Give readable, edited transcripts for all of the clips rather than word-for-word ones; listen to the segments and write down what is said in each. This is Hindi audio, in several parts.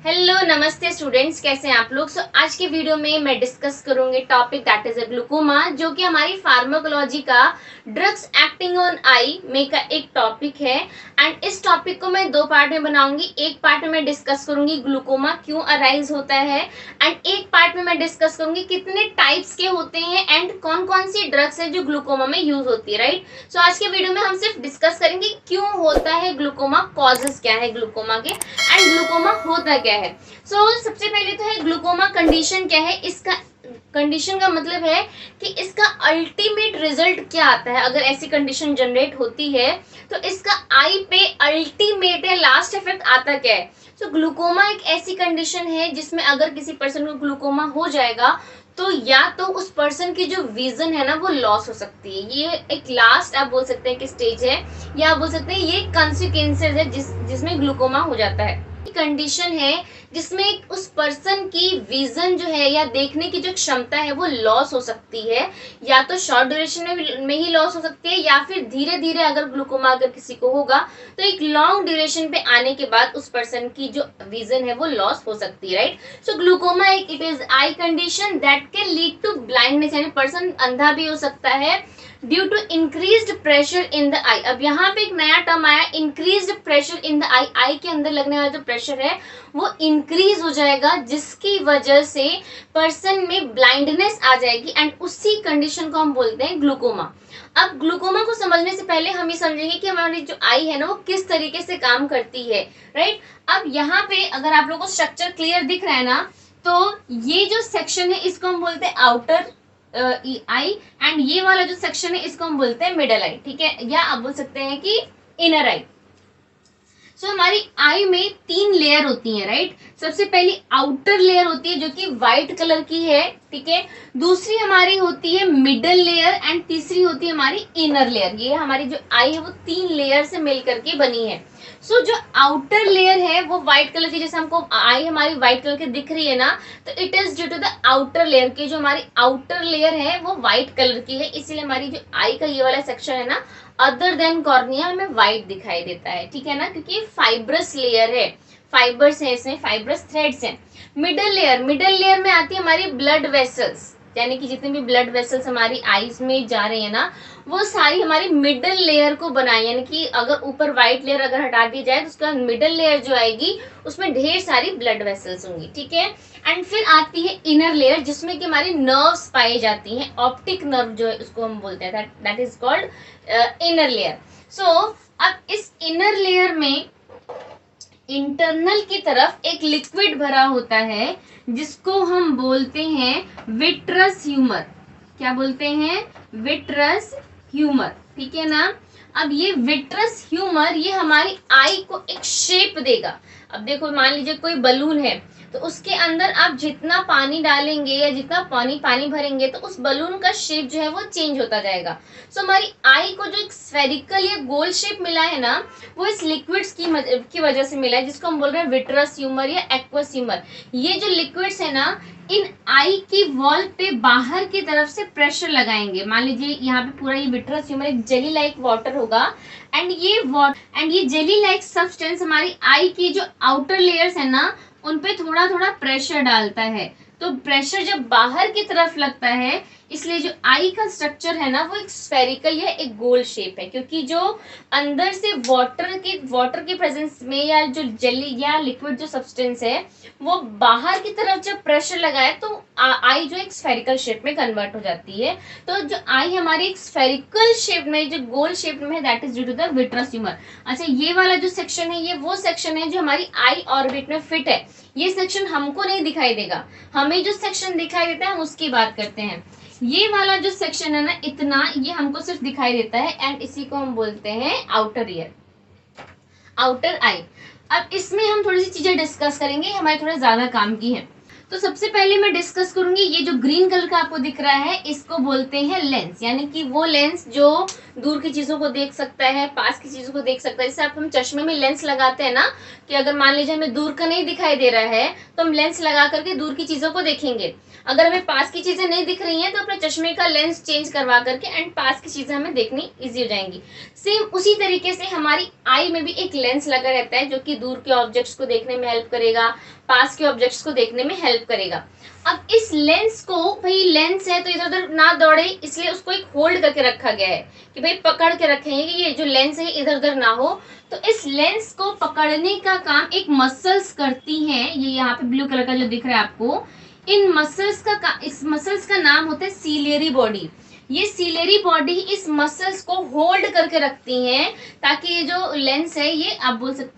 हेलो नमस्ते स्टूडेंट्स, कैसे हैं आप लोग। आज के वीडियो में मैं डिस्कस करूंगी टॉपिक दैट इज ग्लूकोमा, जो कि हमारी फार्माकोलॉजी का ड्रग्स एक्टिंग ऑन आई में का एक टॉपिक है। एंड इस टॉपिक को मैं दो पार्ट में बनाऊंगी। एक पार्ट में मैं डिस्कस करूंगी ग्लूकोमा क्यों अराइज होता है, एंड एक पार्ट में मैं डिस्कस करूंगी कितने टाइप्स के होते हैं एंड कौन कौन सी ड्रग्स है जो ग्लूकोमा में यूज होती है, राइट। सो आज के वीडियो में हम सिर्फ डिस्कस करेंगे क्यों होता है ग्लूकोमा, कॉजेस क्या है ग्लूकोमा के, एंड ग्लूकोमा होता क्या है। सबसे पहले तो है ग्लूकोमा कंडीशन क्या है। इसका कंडीशन का मतलब है कि इसका अल्टीमेट रिजल्ट क्या आता है। अगर ऐसी कंडीशन जनरेट होती है तो इसका आई पे अल्टीमेट या लास्ट इफेक्ट आता क्या है। ग्लूकोमा एक ऐसी कंडीशन है जिसमें अगर किसी पर्सन को ग्लूकोमा हो जाएगा तो या तो उस पर्सन की जो विजन है ना वो लॉस हो सकती है। ये एक लास्ट आप बोल सकते हैं कि स्टेज है, या आप बोल सकते हैं ये कॉन्सिक्वेंसेस है जिसमें ग्लूकोमा हो जाता है। कंडीशन है जिसमें उस पर्सन की विजन जो है या देखने की जो क्षमता है वो लॉस हो सकती है, या तो शॉर्ट ड्यूरेशन में ही लॉस हो सकती है, या फिर धीरे धीरे अगर ग्लूकोमा अगर किसी को होगा तो एक लॉन्ग ड्यूरेशन पे आने के बाद उस पर्सन की जो विजन है वो लॉस हो सकती है, राइट। सो ग्लूकोमा एक it is eye condition that can lead to blindness, यानी पर्सन अंधा भी हो सकता है due to increased pressure in the eye. अब यहाँ पे एक नया टर्म आया, increased pressure in the eye. Eye के अंदर लगने वाला जो प्रेशर है वो इंक्रीज हो जाएगा, जिसकी वजह से पर्सन में ब्लाइंडनेस आ जाएगी, एंड उसी कंडीशन को हम बोलते हैं ग्लूकोमा। अब ग्लूकोमा को समझने से पहले हम ये समझेंगे कि हमारी जो आई है ना वो किस तरीके से काम करती है, राइट। अब यहाँ पे अगर आप लोगों को स्ट्रक्चर क्लियर दिख रहा है ना, तो ये जो सेक्शन है इसको हम बोलते हैं आउटर आई, एंड ये वाला जो सेक्शन है इसको हम बोलते हैं मिडल आई, ठीक है, या आप बोल सकते हैं कि इनर आई। हमारी आई में तीन लेयर होती हैं, राइट। सबसे पहली आउटर लेयर होती है जो कि व्हाइट कलर की है, ठीक है। दूसरी हमारी होती है मिडल लेयर, एंड तीसरी होती है हमारी इनर लेयर। ये हमारी जो आई है वो तीन लेयर से मिलकर के बनी है। जो आउटर लेयर है वो व्हाइट कलर की, जैसे हमको आई हमारी व्हाइट कलर की दिख रही है ना, तो it is due to the outer layer की। जो हमारी आउटर लेयर है वो व्हाइट कलर की है, इसीलिए हमारी जो आई का ये वाला सेक्शन है ना अदर देन कॉर्निया हमें व्हाइट दिखाई देता है, ठीक है ना, क्योंकि फाइब्रस लेयर है, फाइबर्स है इसमें, फाइब्रस थ्रेड्स हैं। मिडल लेयर में आती है हमारी ब्लड वेसल्स, यानी कि जितने भी ब्लड वेसल्स हमारी आईज में जा रही है ना वो सारी हमारी मिडल लेयर को बनाए, यानी कि अगर ऊपर व्हाइट लेयर अगर हटा दी जाए तो उसका मिडल लेयर जो आएगी उसमें ढेर सारी ब्लड वेसल्स होंगी, ठीक है। एंड फिर आती है इनर लेयर जिसमें कि हमारी नर्व्स पाई जाती हैं, ऑप्टिक नर्व जो है उसको हम बोलते हैं, that is called inner layer. अब इस इनर लेयर में इंटरनल की तरफ एक लिक्विड भरा होता है जिसको हम बोलते हैं विट्रस ह्यूमर। क्या बोलते हैं? विट्रस ह्यूमर, ठीक है ना। अब ये विट्रस ह्यूमर ये हमारी आई को एक शेप देगा। अब देखो, मान लीजिए कोई बलून है तो उसके अंदर आप जितना पानी डालेंगे या जितना पानी भरेंगे तो उस बलून का शेप जो है वो चेंज होता जाएगा। हमारी आई को जो एक स्फेरिकल या गोल शेप मिला है ना वो इस लिक्विड्स की वजह से मिला है, जिसको हम बोल रहे हैं विट्रस ह्यूमर या एक्वस ह्यूमर। ये जो लिक्विड्स है ना इन आई की वॉल पे बाहर की तरफ से प्रेशर लगाएंगे। मान लीजिए यहाँ पे पूरा ये विट्रस ह्यूमर एक जेली लाइक वाटर होगा, एंड ये जेली लाइक सब्सटेंस हमारी आई की जो आउटर लेयर्स है ना उन पे थोड़ा थोड़ा प्रेशर डालता है। तो प्रेशर जब बाहर की तरफ लगता है इसलिए जो आई का स्ट्रक्चर है ना वो एक स्फेरिकल या एक गोल शेप है, क्योंकि जो अंदर से वाटर के प्रेजेंस में या जो जेली या लिक्विड जो सब्सटेंस है वो बाहर की तरफ जब प्रेशर लगाए तो आई जो एक स्फेरिकल शेप में कन्वर्ट हो जाती है। तो जो आई हमारी एक स्फेरिकल शेप में जो गोल शेप में है that is due to the vitreous humour. अच्छा, ये वाला जो सेक्शन है ये वो सेक्शन है जो हमारी आई ऑर्बिट में फिट है। ये सेक्शन हमको नहीं दिखाई देगा, हमें जो सेक्शन दिखाई देता है हम उसकी बात करते हैं। ये वाला जो सेक्शन है ना इतना, ये हमको सिर्फ दिखाई देता है, एंड इसी को हम बोलते हैं आउटर ईयर, आउटर आई। अब इसमें हम थोड़ी सी चीजें डिस्कस करेंगे, हमारे थोड़ा ज्यादा काम की है। तो सबसे पहले मैं डिस्कस करूंगी ये जो ग्रीन कलर का आपको दिख रहा है इसको बोलते हैं लेंस, यानी कि वो लेंस जो दूर की चीजों को देख सकता है, पास की चीजों को देख सकता है। जैसे आप हम चश्मे में लेंस लगाते हैं ना कि अगर मान लीजिए हमें दूर का नहीं दिखाई दे रहा है तो हम लेंस लगा करके दूर की चीजों को देखेंगे। अगर हमें पास की चीजें नहीं दिख रही हैं तो अपने चश्मे का लेंस चेंज करवा करके एंड पास की चीजें हमें देखनी इजी हो जाएंगी। सेम उसी तरीके से हमारी आई में भी एक लेंस लगा रहता है जो कि दूर के ऑब्जेक्ट्स को देखने में हेल्प करेगा, पास के ऑब्जेक्ट्स को देखने में हेल्प करेगा। अब इस लेंस को, भाई लेंस है तो इधर उधर ना दौड़े, इसलिए उसको एक होल्ड करके रखा गया है कि भाई पकड़ के रखेंगे कि ये जो लेंस है इधर उधर ना हो। तो इस लेंस को पकड़ने का काम एक मसल्स करती हैं। ये यहाँ पे ब्लू कलर का जो दिख रहा है आपको, इन मसल्स का इस मसल्स का नाम होता है सीलियरी बॉडी। ये सीलियरी बॉडी इस मसल्स को होल्ड करके रखती हैं ताकि ये जो लेंस है, ये आप बोल सकते,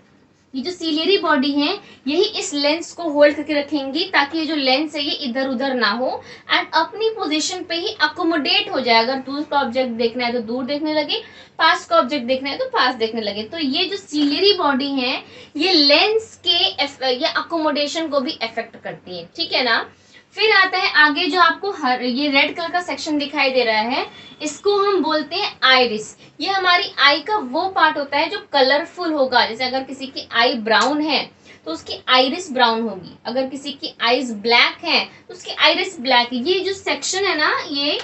ये जो सीलियरी बॉडी है यही इस लेंस को होल्ड करके रखेंगी ताकि ये जो लेंस है ये इधर उधर ना हो एंड अपनी पोजीशन पे ही अकोमोडेट हो जाए। अगर दूर का ऑब्जेक्ट देखना है तो दूर देखने लगे, पास का ऑब्जेक्ट देखना है तो पास देखने लगे। तो ये जो सीलियरी बॉडी है ये लेंस के ये अकोमोडेशन को भी इफेक्ट करती है, ठीक है ना। फिर आता है आगे जो आपको ये रेड कलर का सेक्शन दिखाई दे रहा है, इसको हम बोलते हैं आइरिस। ये हमारी आई का वो पार्ट होता है जो कलरफुल होगा। जैसे अगर किसी की आई ब्राउन है तो उसकी आइरिस ब्राउन होगी, अगर किसी की आईज ब्लैक है तो उसकी आइरिस ब्लैक है। ये जो सेक्शन है ना, ये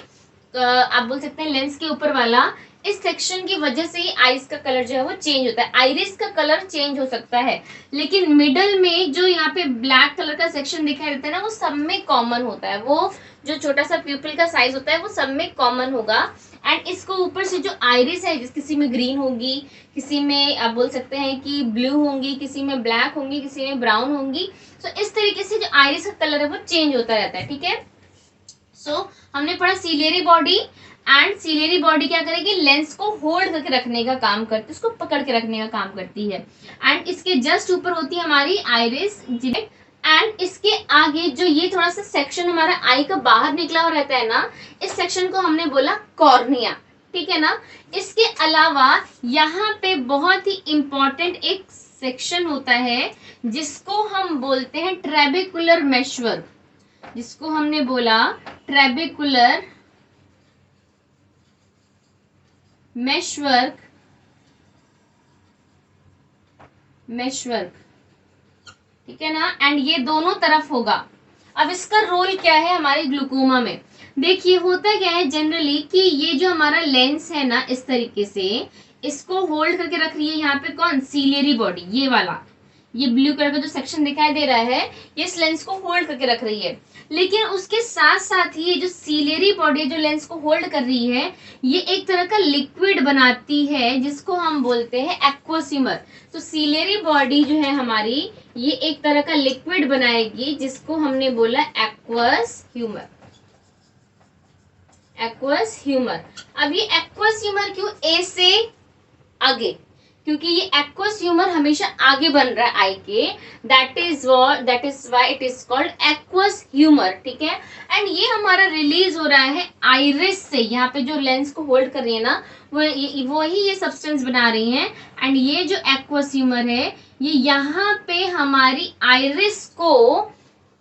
आप बोल सकते हैं लेंस के ऊपर वाला, इस सेक्शन की वजह से ही आईज का कलर जो है वो चेंज होता है। आइरिस का कलर चेंज हो सकता है, लेकिन मिडल में जो यहाँ पे ब्लैक कलर का सेक्शन दिखाई देता है ना, वो सब में कॉमन होता है। वो जो छोटा सा प्यूपिल का साइज होता है वो सब में कॉमन होगा। एंड इसको ऊपर से जो आइरिस है, किसी में ग्रीन होगी, किसी में आप बोल सकते हैं कि ब्लू होंगी, किसी में ब्लैक होंगी, किसी में ब्राउन होंगी। सो इस तरीके से जो आइरिस का कलर है वो चेंज होता रहता है, ठीक है। सो हमने पढ़ा ciliary body, and ciliary body क्या करेगी, लेंस को होल्ड करके रखने का काम करती है, उसको पकड़ के रखने का काम करती है। एंड इसके जस्ट ऊपर होती है हमारी आइरिस, एंड इसके आगे जो ये थोड़ा सा सेक्शन हमारा आई का बाहर निकला हुआ रहता है ना, इस सेक्शन को हमने बोला कॉर्निया, ठीक है ना। इसके अलावा यहाँ पे बहुत ही इंपॉर्टेंट एक सेक्शन होता है जिसको हम बोलते हैं ट्रेबेकुलर मेशवर्क, जिसको हमने बोला ट्रेबेकुलर मेशवर्क, ठीक है ना। एंड ये दोनों तरफ होगा। अब इसका रोल क्या है हमारे ग्लूकोमा में, देखिए होता क्या है जनरली कि ये जो हमारा लेंस है ना, इस तरीके से इसको होल्ड करके रख रही है यहाँ पे कौन, सीलियरी बॉडी। ये वाला, ये ब्लू कलर का जो सेक्शन दिखाई दे रहा है, ये इस लेंस को होल्ड करके रख रही है। लेकिन उसके साथ साथ ही ये जो सीलियरी बॉडी जो लेंस को होल्ड कर रही है, ये एक तरह का लिक्विड बनाती है जिसको हम बोलते हैं एक्वस ह्यूमर। तो सीलियरी बॉडी जो है हमारी, ये एक तरह का लिक्विड बनाएगी जिसको हमने बोला एक्वस ह्यूमर, एक्वस ह्यूमर। अब ये एक्वस ह्यूमर क्यों, ए से आगे, क्योंकि ये एक्वस ह्यूमर हमेशा आगे बन रहा है आई के, that is why it is called aqueous humour, ठीक है। एंड ये हमारा रिलीज हो रहा है आइरिस से, यहाँ पे जो लेंस को होल्ड कर रही है ना, वो ही ये सब्सटेंस बना रही है। एंड ये जो एक्वस ह्यूमर है ये यहाँ पे हमारी आइरिस को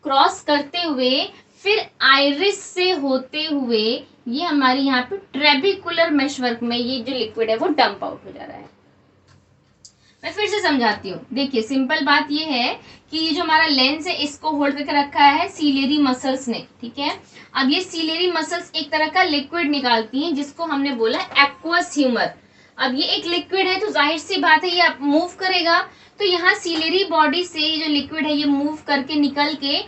क्रॉस करते हुए, फिर आइरिस से होते हुए ये हमारी यहाँ पे ट्रेबेकुलर मेशवर्क में ये जो लिक्विड है वो डंप आउट हो जा रहा है। मैं फिर से समझाती हूँ, देखिए सिंपल बात ये है कि ये जो हमारा लेंस है इसको होल्ड करके रखा है सीलियरी मसल्स ने, ठीक है। अब ये सीलियरी मसल्स एक तरह का लिक्विड निकालती हैं जिसको हमने बोला एक्वस ह्यूमर। अब ये एक लिक्विड है तो जाहिर सी बात है ये मूव करेगा, तो यहाँ सीलियरी बॉडी से ये जो लिक्विड है ये मूव करके निकल के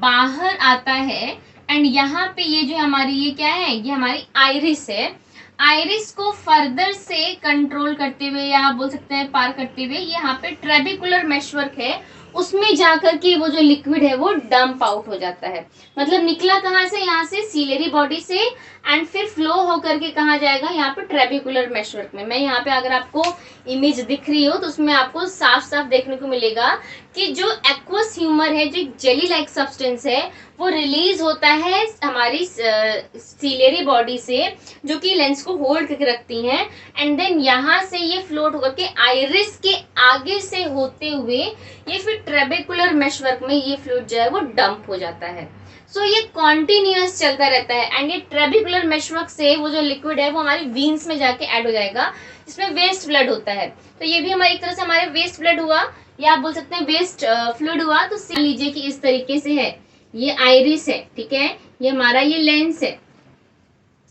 बाहर आता है। एंड यहाँ पे ये जो हमारी ये क्या है, ये हमारी आइरिस है। आइरिस को फर्दर से कंट्रोल करते हुए या आप बोल सकते हैं पार करते हुए यहाँ पे ट्रेबेकुलर मेशवर्क है, उसमें जाकर के वो जो लिक्विड है वो डंप आउट हो जाता है। मतलब निकला कहाँ से, यहाँ से सीलियरी बॉडी से, एंड फिर फ्लो होकर के कहाँ जाएगा, यहाँ पे ट्रेबेकुलर मेशवर्क में। मैं यहाँ पे अगर आपको इमेज दिख रही हो तो उसमें आपको साफ साफ देखने को मिलेगा कि जो एक्वस ह्यूमर है, जो जेली लाइक सब्सटेंस है, वो रिलीज होता है हमारी सीलियरी बॉडी से जो कि लेंस को होल्ड करके रखती हैं। एंड देन यहाँ से ये फ्लोट होकर के आइरिस के आगे से होते हुए ये फिर ट्रेबेकुलर मेशवर्क में ये फ्लूइड जो है वो डंप हो जाता है। सो ये कॉन्टिन्यूअस चलता रहता है। एंड ये ट्रेबेकुलर मेशवर्क से वो जो लिक्विड है वो हमारी वीन्स में जाके ऐड हो जाएगा, इसमें वेस्ट ब्लड होता है। तो ये भी हमारी एक तरह से हमारे वेस्ट ब्लड हुआ, या आप बोल सकते हैं वेस्ट फ्लूइड हुआ। तो मान लीजिए कि इस तरीके से है, ये आइरिस है, ठीक है, ये हमारा ये लेंस है,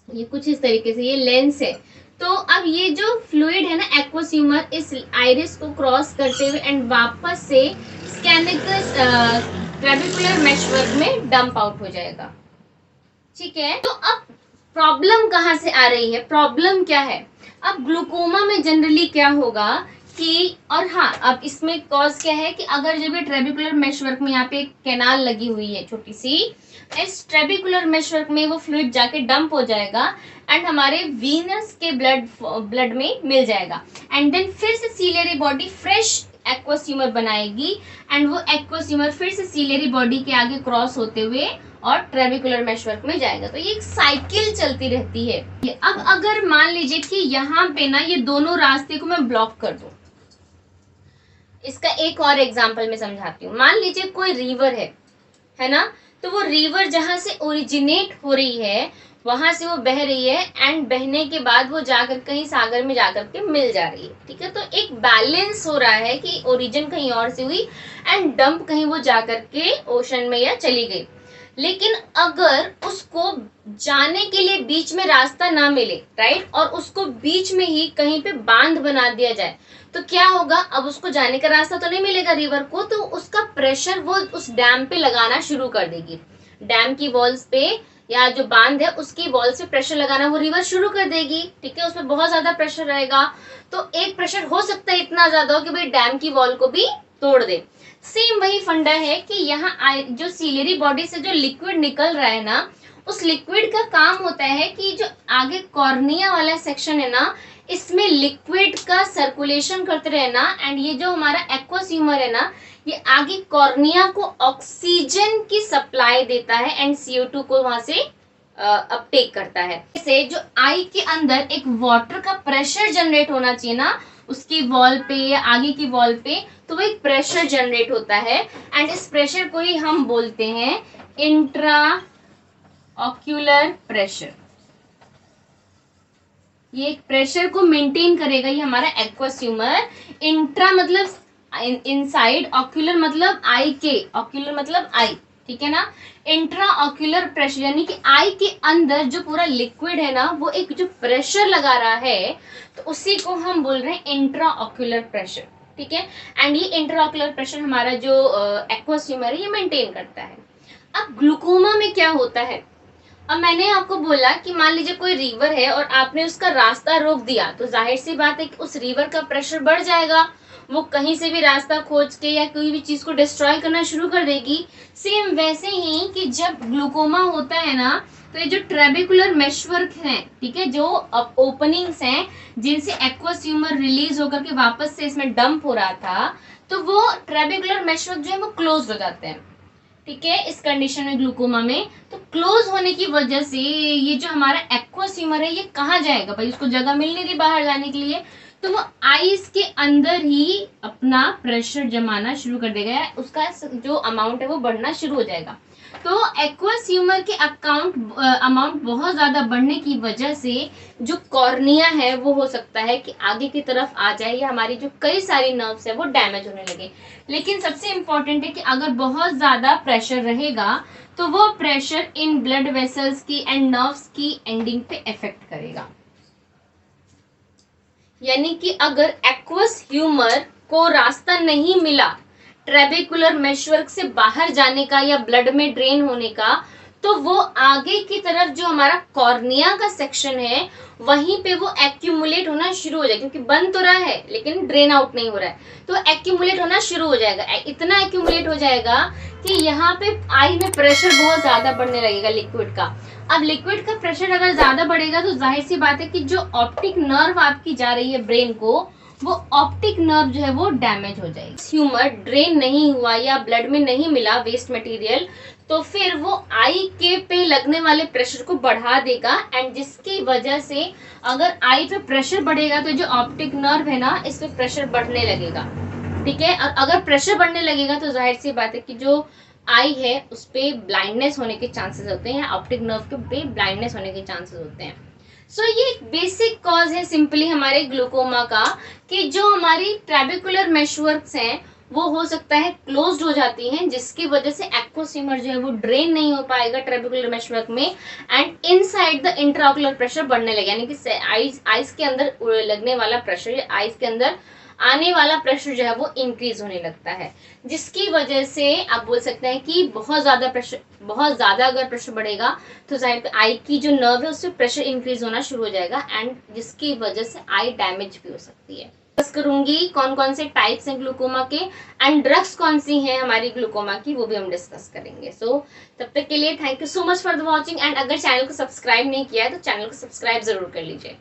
ये कुछ इस तरीके से ये लेंस है। तो अब ये जो फ्लूइड है ना एक्वस ह्यूमर, इस आइरिस को क्रॉस करते हुए एंड वापस से स्कैनिक ट्रेबिकुलर मेशवर्क में डंप आउट हो जाएगा। ठीक है, तो अब प्रॉब्लम कहाँ से आ रही है, प्रॉब्लम क्या है? अब ग्लूकोमा में जनरली क्या होगा कि, और हाँ, अब इसमें कॉज क्या है कि अगर जब ये ट्रेबिकुलर मेशवर्क में यहाँ पे एक कैनाल लगी हुई है छोटी सी, इस ट्रेबिकुलर मेशवर्क में वो फ्लूइड जाके डंप हो जाएगा एंड हमारे वीनस के ब्लड में मिल जाएगा एंड देन फिर से ciliary body fresh aqueous humour बनाएगी एंड वो एक्वस ह्यूमर फिर से सीलियरी बॉडी के आगे क्रॉस होते हुए और ट्रेबिकुलर मेशवर्क में जाएगा। तो ये एक साइकिल चलती रहती है। अब अगर मान लीजिए कि यहाँ पे ना ये दोनों रास्ते को मैं ब्लॉक कर दूं, इसका एक और एग्जांपल मैं समझाती हूँ। मान लीजिए कोई रिवर है ना, तो वो रिवर जहां से ओरिजिनेट हो रही है वहां से वो बह रही है एंड बहने के बाद वो जाकर कहीं सागर में जाकर के मिल जा रही है। ठीक है, तो एक बैलेंस हो रहा है कि ओरिजिन कहीं और से हुई एंड डंप कहीं वो जाकर के ओशन में या चली गई। लेकिन अगर उसको जाने के लिए बीच में रास्ता ना मिले, राइट, और उसको बीच में ही कहीं पे बांध बना दिया जाए तो क्या होगा? अब उसको जाने का रास्ता तो नहीं मिलेगा रिवर को, तो उसका प्रेशर वो उस डैम पे लगाना शुरू कर देगी। डैम की वॉल्स पे या जो बांध है उसकी वॉल्स पे प्रेशर लगाना वो रिवर शुरू कर देगी। ठीक है, उसमें बहुत ज्यादा प्रेशर रहेगा, तो एक प्रेशर हो सकता है इतना ज्यादा हो कि भाई डैम की वॉल को भी तोड़ दे। सेम वही फंडा है कि यहाँ जो सीलियरी बॉडी से जो लिक्विड निकल रहा है ना, उस लिक्विड का काम होता है कि जो आगे कॉर्निया वाला सेक्शन है ना, इसमें लिक्विड का सर्कुलेशन करते रहना एंड ये जो हमारा एक्वस ह्यूमर है ना, ये आगे कॉर्निया को ऑक्सीजन की सप्लाई देता है एंड CO2 को वहां से अपटेक करता है। जैसे जो आई के अंदर एक वाटर का प्रेशर जनरेट होना चाहिए ना, उसकी वॉल पे या आगे की वॉल पे, तो वो एक प्रेशर जनरेट होता है एंड इस प्रेशर को ही हम बोलते हैं इंट्रा ऑक्यूलर प्रेशर। ये एक प्रेशर को मेंटेन करेगा ये हमारा एक्वस ह्यूमर। इंट्रा मतलब इनसाइड, ऑक्यूलर मतलब आई के, ऑक्यूलर मतलब आई, ठीक है ना। इंट्रा ऑक्यूलर प्रेशर यानी कि आई के अंदर जो पूरा लिक्विड है ना, वो एक जो प्रेशर लगा रहा है, तो उसी को हम बोल रहे हैं इंट्रा ऑक्यूलर प्रेशर। ठीक है, एंड ये इंट्रा ऑक्यूलर प्रेशर हमारा जो एक्वस ह्यूमर है ये मेंटेन करता है। अब ग्लूकोमा में क्या होता है? अब मैंने आपको बोला कि मान लीजिए कोई रिवर है और आपने उसका रास्ता रोक दिया, तो जाहिर सी बात है कि उस रिवर का प्रेशर बढ़ जाएगा, वो कहीं से भी रास्ता खोज के या कोई भी चीज को डिस्ट्रॉय करना शुरू कर देगी। सेम वैसे ही कि जब ग्लूकोमा होता है ना, तो ये जो ट्रेबिकुलर मेशवर्क है, ठीक है, जो ओपनिंग्स हैं जिनसे एक्वस ह्यूमर रिलीज होकर के वापस से इसमें डंप हो रहा था, तो वो ट्रेबिकुलर मेशवर्क जो है वो क्लोज हो जाते हैं। ठीक है, इस कंडीशन में ग्लूकोमा में तो क्लोज होने की वजह से ये जो हमारा एक्वस ह्यूमर है ये कहाँ जाएगा भाई? उसको जगह मिल नहीं रही बाहर जाने के लिए, तो वो आइस के अंदर ही अपना प्रेशर जमाना शुरू कर देगा, उसका जो अमाउंट है वो बढ़ना शुरू हो जाएगा। तो एक्वस ह्यूमर के अमाउंट बहुत ज्यादा बढ़ने की वजह से जो कॉर्निया है वो हो सकता है कि आगे की तरफ आ जाए या हमारी जो कई सारी नर्व्स है वो डैमेज होने लगे। लेकिन सबसे इम्पोर्टेंट है कि अगर बहुत ज्यादा प्रेशर रहेगा तो वो प्रेशर इन ब्लड वेसल्स की एंड नर्व्स की एंडिंग पे इफेक्ट करेगा। यानी कि अगर एक्वस ह्यूमर को रास्ता नहीं मिला ट्रेबिकुलर मेशवर्क से बाहर जाने का या ब्लड में ड्रेन होने का, तो वो आगे की तरफ जो हमारा कॉर्निया का सेक्शन है वहीं पे वो एक्यूमुलेट होना शुरू हो जाएगा, क्योंकि बंद तो रहा है लेकिन ड्रेन आउट नहीं हो रहा है, तो एक्यूमुलेट होना शुरू हो जाएगा। इतना एक्यूमुलेट हो जाएगा कि यहाँ पे आई में प्रेशर बहुत ज्यादा बढ़ने लगेगा लिक्विड का। अब लिक्विड का प्रेशर अगर ज्यादा बढ़ेगा तो जाहिर सी बात है कि जो ऑप्टिक नर्व आपकी जा रही है ब्रेन को, वो ऑप्टिक नर्व जो है वो डैमेज हो जाएगी। ह्यूमर ड्रेन नहीं हुआ या ब्लड में नहीं मिला वेस्ट मटेरियल, तो फिर वो आई के पे लगने वाले प्रेशर को बढ़ा देगा एंड जिसकी वजह से अगर आई पे प्रेशर बढ़ेगा तो जो ऑप्टिक नर्व है ना, इस पे प्रेशर बढ़ने लगेगा। ठीक है, और अगर प्रेशर बढ़ने लगेगा तो जाहिर सी बात है कि जो आई है उस पे ब्लाइंडनेस होने के चांसेस होते हैं, ऑप्टिक नर्व के पे ब्लाइंडनेस होने के चांसेस होते हैं। सो ये बेसिक कॉज है सिंपली हमारे ग्लूकोमा का, कि जो हमारी ट्रेबिकुलर मेशवर्क्स हैं वो हो सकता है क्लोज्ड हो जाती हैं, जिसकी वजह से एक्वस ह्यूमर जो है वो ड्रेन नहीं हो पाएगा ट्रेबिकुलर मेशवर्क में and inside the intraocular pressure बढ़ने लगे, यानी कि आइस के अंदर लगने वाला प्रेशर, आइस के अंदर आने वाला प्रेशर जो है वो इंक्रीज होने लगता है, जिसकी वजह से आप बोल सकते हैं कि बहुत ज़्यादा अगर प्रेशर बढ़ेगा तो जाहिर है आई की जो नर्व है उससे प्रेशर इंक्रीज होना शुरू हो जाएगा एंड जिसकी वजह से आई डैमेज भी हो सकती है। डिस्कस करूंगी कौन कौन से टाइप्स हैं ग्लूकोमा के एंड ड्रग्स कौन सी हैं हमारी ग्लूकोमा की, वो भी हम डिस्कस करेंगे। सो तब तक के लिए thank you so much for the watching and अगर चैनल को सब्सक्राइब नहीं किया है तो चैनल को सब्सक्राइब जरूर कर लीजिए।